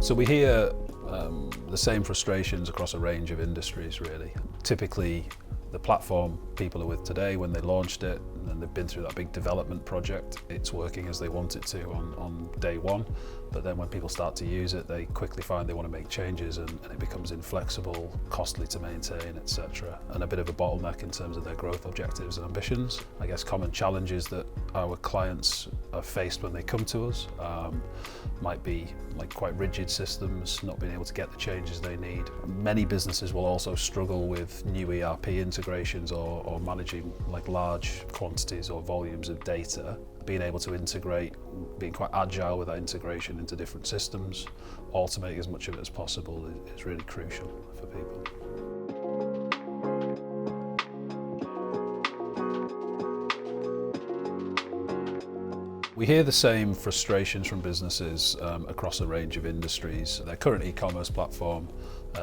So we hear the same frustrations across a range of industries, really. Typically, the platform people are with today, when they launched it and they've been through that big development project, it's working as they want it to on day one. But then when people start to use it, they quickly find they want to make changes and it becomes inflexible, costly to maintain, etc. And a bit of a bottleneck in terms of their growth objectives and ambitions. I guess common challenges that our clients are faced when they come to us might be like quite rigid systems, not being able to get the changes they need. Many businesses will also struggle with new ERP integrations or managing like large quantities or volumes of data. Being able to integrate, being quite agile with that integration into different systems, automating as much of it as possible is really crucial for people. We hear the same frustrations from businesses across a range of industries. Their current e-commerce platform,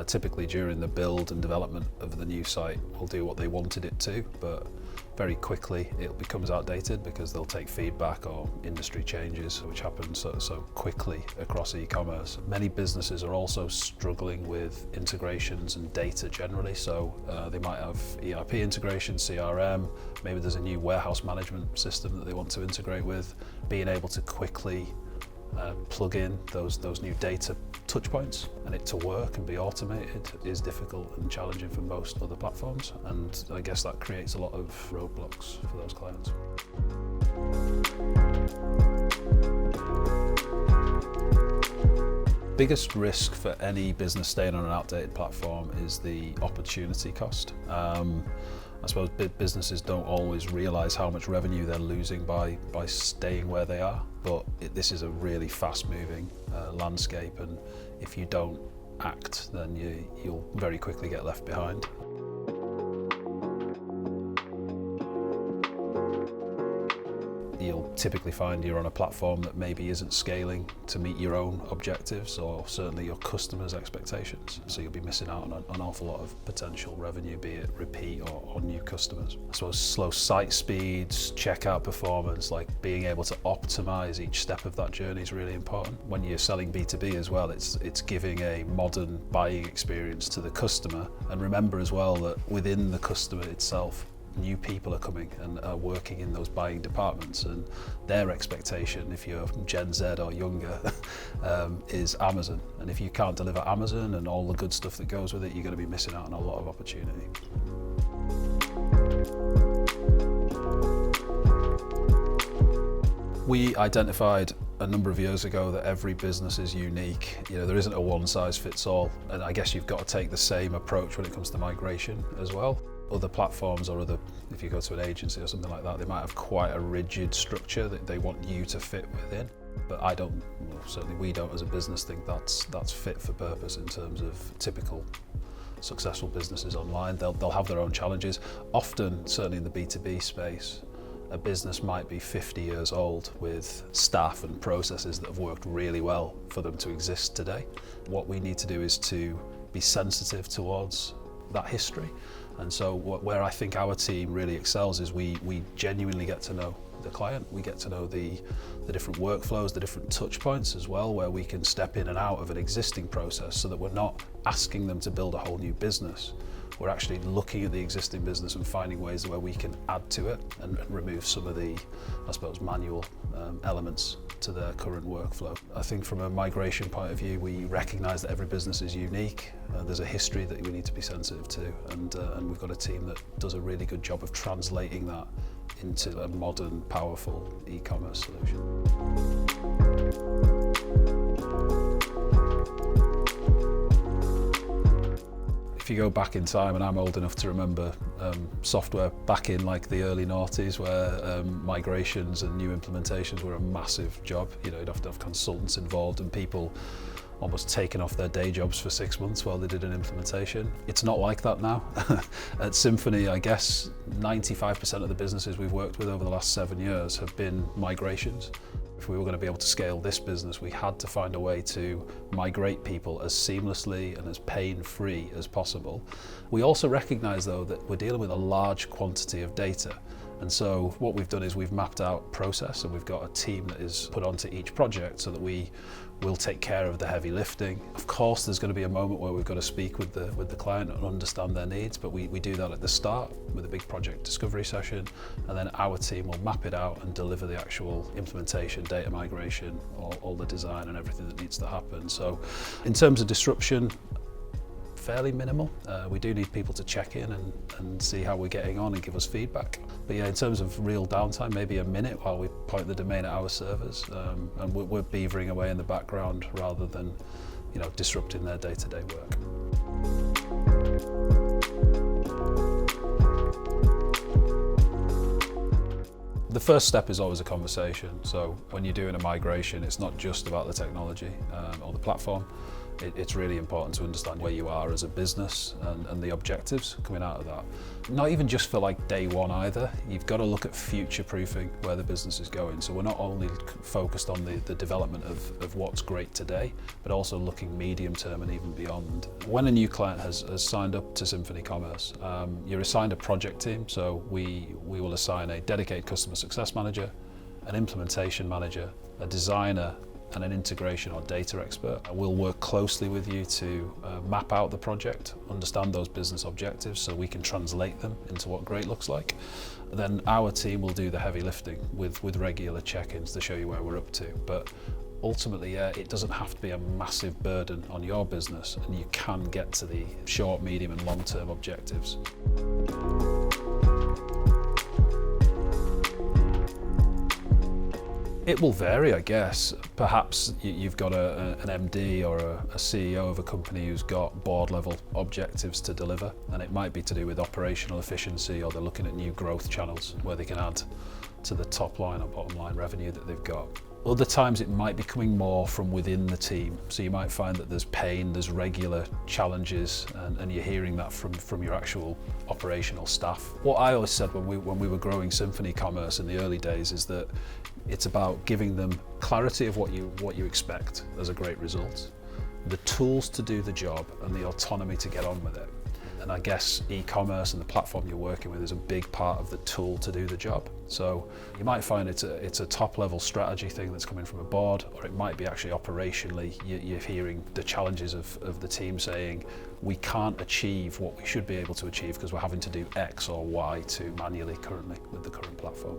typically during the build and development of the new site, will do what they wanted it to, but very quickly it becomes outdated because they'll take feedback or industry changes, which happen so quickly across e-commerce. Many businesses are also struggling with integrations and data generally, so they might have ERP integration, CRM, maybe there's a new warehouse management system that they want to integrate with. Being able to quickly plug in those new data touch points and it to work and be automated is difficult and challenging for most other platforms, and I guess that creates a lot of roadblocks for those clients. Biggest risk for any business staying on an outdated platform is the opportunity cost. I suppose businesses don't always realise how much revenue they're losing by staying where they are, but this is a really fast-moving landscape, and if you don't act, then you'll very quickly get left behind. You'll typically find you're on a platform that maybe isn't scaling to meet your own objectives or certainly your customers' expectations. So you'll be missing out on an awful lot of potential revenue, be it repeat or new customers. I suppose slow site speeds, checkout performance, like being able to optimize each step of that journey is really important. When you're selling B2B as well, it's giving a modern buying experience to the customer. And remember as well that within the customer itself, new people are coming and are working in those buying departments, and their expectation, if you're Gen Z or younger, is Amazon. And if you can't deliver Amazon and all the good stuff that goes with it, you're going to be missing out on a lot of opportunity. We identified a number of years ago that every business is unique. There isn't a one-size-fits-all, and I guess you've got to take the same approach when it comes to migration as well. Other platforms or if you go to an agency or something like that, they might have quite a rigid structure that they want you to fit within. But certainly we don't as a business think that's fit for purpose in terms of typical successful businesses online. They'll have their own challenges. Often, certainly in the B2B space, a business might be 50 years old with staff and processes that have worked really well for them to exist today. What we need to do is to be sensitive towards that history. And so where I think our team really excels is we genuinely get to know the client. We get to know the different workflows, the different touch points as well, where we can step in and out of an existing process so that we're not asking them to build a whole new business. We're actually looking at the existing business and finding ways where we can add to it and remove some of the, I suppose, manual elements to their current workflow. I think from a migration point of view, we recognise that every business is unique. There's a history that we need to be sensitive to, and we've got a team that does a really good job of translating that into a modern, powerful e-commerce solution. If you go back in time, and I'm old enough to remember software back in like the early noughties, where migrations and new implementations were a massive job. You'd have to have consultants involved and people almost taking off their day jobs for 6 months while they did an implementation. It's not like that now. At Symphony, I guess 95% of the businesses we've worked with over the last 7 years have been migrations. If we were going to be able to scale this business, we had to find a way to migrate people as seamlessly and as pain-free as possible. We also recognise, though, that we're dealing with a large quantity of data. And so what we've done is we've mapped out process, and we've got a team that is put onto each project so that we We'll take care of the heavy lifting. Of course, there's going to be a moment where we've got to speak with the client and understand their needs, but we do that at the start with a big project discovery session, and then our team will map it out and deliver the actual implementation, data migration, all the design and everything that needs to happen. So in terms of disruption, fairly minimal. We do need people to check in and see how we're getting on and give us feedback. But yeah, in terms of real downtime, maybe a minute while we point the domain at our servers, and we're beavering away in the background rather than, disrupting their day-to-day work. The first step is always a conversation. So when you're doing a migration, it's not just about the technology or the platform. It's really important to understand where you are as a business and the objectives coming out of that. Not even just for like day one either. You've got to look at future proofing where the business is going. So we're not only focused on the development of what's great today, but also looking medium term and even beyond. When a new client has signed up to Symphony Commerce, you're assigned a project team. So we will assign a dedicated customer success manager, an implementation manager, a designer, and an integration or data expert. We'll work closely with you to map out the project, understand those business objectives so we can translate them into what great looks like. Then our team will do the heavy lifting with regular check-ins to show you where we're up to. But ultimately, it doesn't have to be a massive burden on your business, and you can get to the short, medium and long-term objectives. It will vary, I guess. Perhaps you've got an MD or a CEO of a company who's got board level objectives to deliver, and it might be to do with operational efficiency, or they're looking at new growth channels where they can add to the top line or bottom line revenue that they've got. Other times it might be coming more from within the team. So you might find that there's pain, there's regular challenges, and you're hearing that from your actual operational staff. What I always said when we were growing Symphony Commerce in the early days is that it's about giving them clarity of what you expect as a great result, the tools to do the job, and the autonomy to get on with it. And I guess e-commerce and the platform you're working with is a big part of the tool to do the job. So you might find it's a top level strategy thing that's coming from a board, or it might be actually operationally, you're hearing the challenges of the team saying, we can't achieve what we should be able to achieve because we're having to do X or Y to manually currently with the current platform.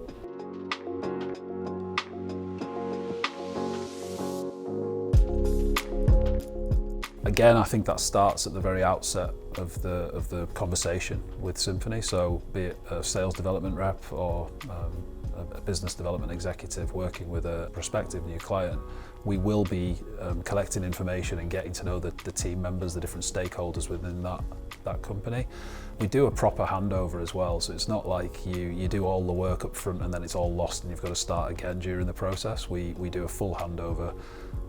Again, I think that starts at the very outset of the conversation with Symphony. So be it a sales development rep or a business development executive working with a prospective new client, we will be collecting information and getting to know the team members, the different stakeholders within that company. We do a proper handover as well, so it's not like you do all the work up front and then it's all lost and you've got to start again during the process. We do a full handover.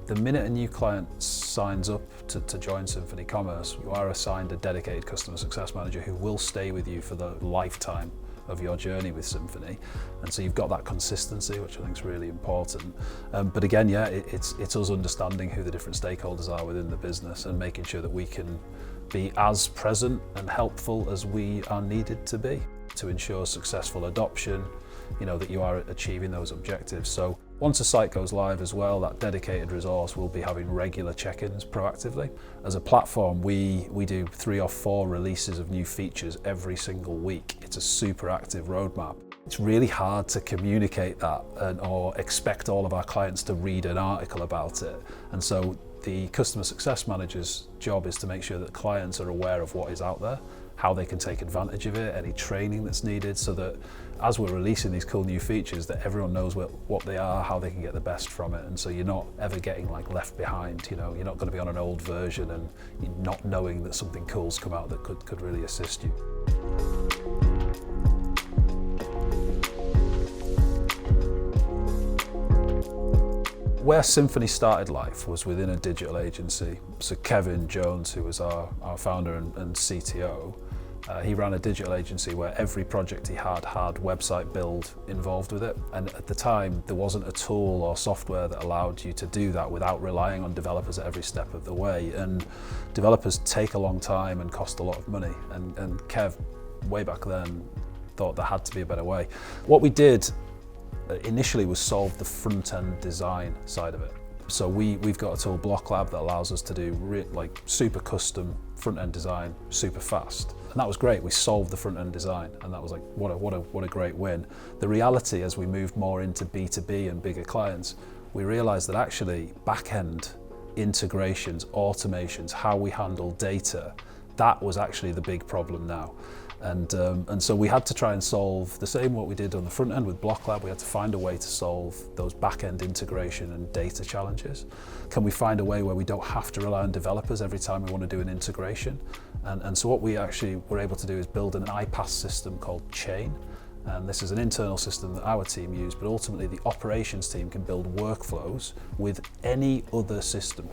The minute a new client signs up to join Symphony Commerce, you are assigned a dedicated customer success manager who will stay with you for the lifetime of your journey with Symphony. And so you've got that consistency, which I think is really important. But again, yeah, it's us understanding who the different stakeholders are within the business and making sure that we can be as present and helpful as we are needed to be to ensure successful adoption, that you are achieving those objectives. So once a site goes live as well, that dedicated resource will be having regular check-ins proactively. As a platform, we do 3 or 4 releases of new features every single week. It's a super active roadmap. It's really hard to communicate that or expect all of our clients to read an article about it. And so the customer success manager's job is to make sure that clients are aware of what is out there, how they can take advantage of it, any training that's needed, so that as we're releasing these cool new features, that everyone knows what they are, how they can get the best from it. And so you're not ever getting left behind. You're not going to be on an old version and you're not knowing that something cool's come out that could really assist you. Where Symphony started life was within a digital agency. So Kevin Jones, who was our founder and CTO, he ran a digital agency where every project he had website build involved with it. And at the time, there wasn't a tool or software that allowed you to do that without relying on developers at every step of the way. And developers take a long time and cost a lot of money. And Kev, way back then, thought there had to be a better way. What we did initially was solve the front-end design side of it. So we've got a tool, Block Lab, that allows us to do like super custom front-end design super fast. And that was great. We solved the front-end design, and that was like, what a great win. The reality, as we moved more into B2B and bigger clients, we realized that actually back-end integrations, automations, how we handle data, that was actually the big problem now. And so we had to try and solve the same what we did on the front end with Block Lab. We had to find a way to solve those back-end integration and data challenges. Can we find a way where we don't have to rely on developers every time we want to do an integration? And so what we actually were able to do is build an iPaaS system called Chain. And this is an internal system that our team use, but ultimately the operations team can build workflows with any other system.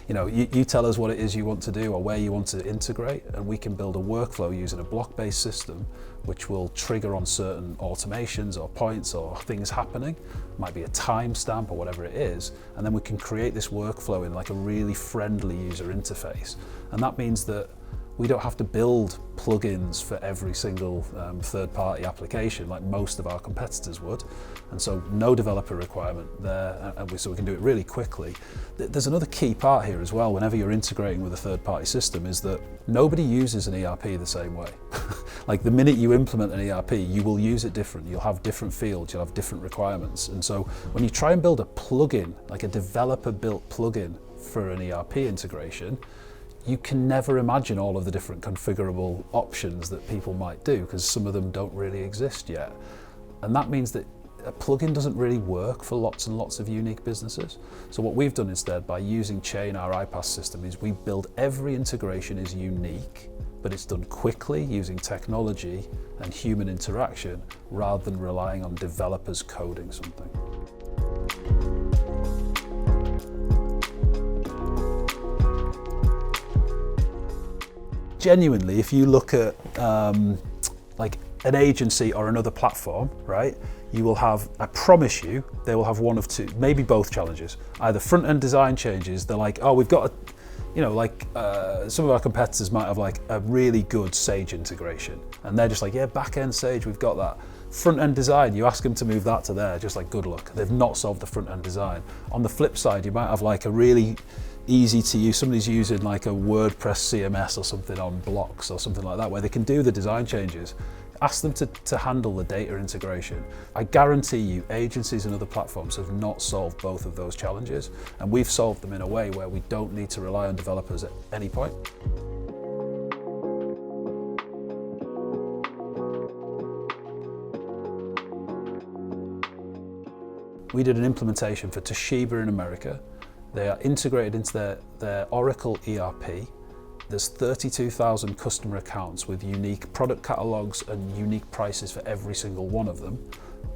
You know, you tell us what it is you want to do or where you want to integrate, and we can build a workflow using a block-based system which will trigger on certain automations or points or things happening. It might be a timestamp or whatever it is, and then we can create this workflow in like a really friendly user interface. And that means that we don't have to build plugins for every single third-party application like most of our competitors would. And so no developer requirement there, so we can do it really quickly. There's another key part here as well, whenever you're integrating with a third-party system, is that nobody uses an ERP the same way. Like the minute you implement an ERP, you will use it different. You'll have different fields, you'll have different requirements. And so when you try and build a plugin, like a developer-built plugin for an ERP integration, you can never imagine all of the different configurable options that people might do, because some of them don't really exist yet. And that means that a plugin doesn't really work for lots and lots of unique businesses. So what we've done instead, by using Chain, our iPaaS system, is we build every integration is unique, but it's done quickly using technology and human interaction rather than relying on developers coding something. Genuinely, if you look at like an agency or another platform, right, you will have, I promise you, they will have one of two, maybe both challenges. Either front-end design changes, they're like, oh, we've got a, you know, like some of our competitors might have like a really good Sage integration, and they're just like, yeah, back-end Sage, we've got that. Front-end design, you ask them to move that to there, just like, good luck. They've not solved the front-end design. On the flip side, you might have like a really easy to use, somebody's using like a WordPress CMS or something on blocks or something like that, where they can do the design changes. Ask them to handle the data integration. I guarantee you agencies and other platforms have not solved both of those challenges, and we've solved them in a way where we don't need to rely on developers at any point. We did an implementation for Toshiba in America. They are integrated into their Oracle ERP. There's 32,000 customer accounts with unique product catalogs and unique prices for every single one of them.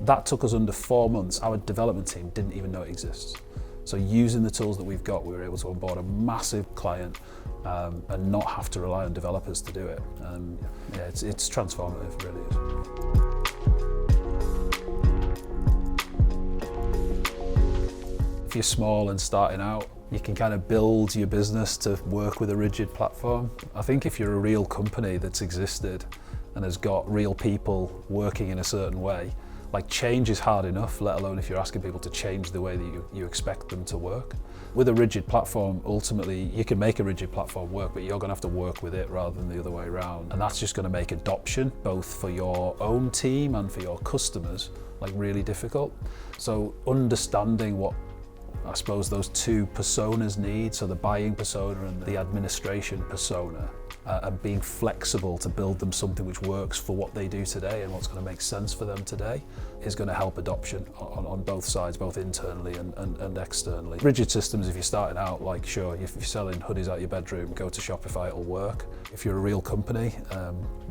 That took us under 4 months. Our development team didn't even know it exists. So using the tools that we've got, we were able to onboard a massive client and not have to rely on developers to do it. And yeah, it's transformative, it really is. If you're small and starting out, you can kind of build your business to work with a rigid platform. I think if you're a real company that's existed and has got real people working in a certain way, like change is hard enough, let alone if you're asking people to change the way that you expect them to work. With a rigid platform, ultimately, you can make a rigid platform work, but you're going to have to work with it rather than the other way around. And that's just going to make adoption, both for your own team and for your customers, like really difficult. So understanding what I suppose those two personas need, so the buying persona and the administration persona, and being flexible to build them something which works for what they do today and what's going to make sense for them today, is going to help adoption on both sides, both internally and externally. Rigid systems, if you're starting out, like sure, if you're selling hoodies out your bedroom, go to Shopify, it'll work. If you're a real company,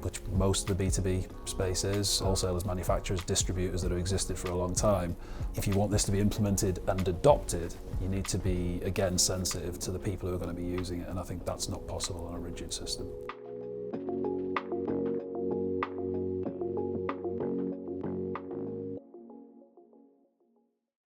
which most of the B2B space is, wholesalers, manufacturers, distributors that have existed for a long time, if you want this to be implemented and adopted, you need to be, again, sensitive to the people who are going to be using it, and I think that's not possible on a rigid system.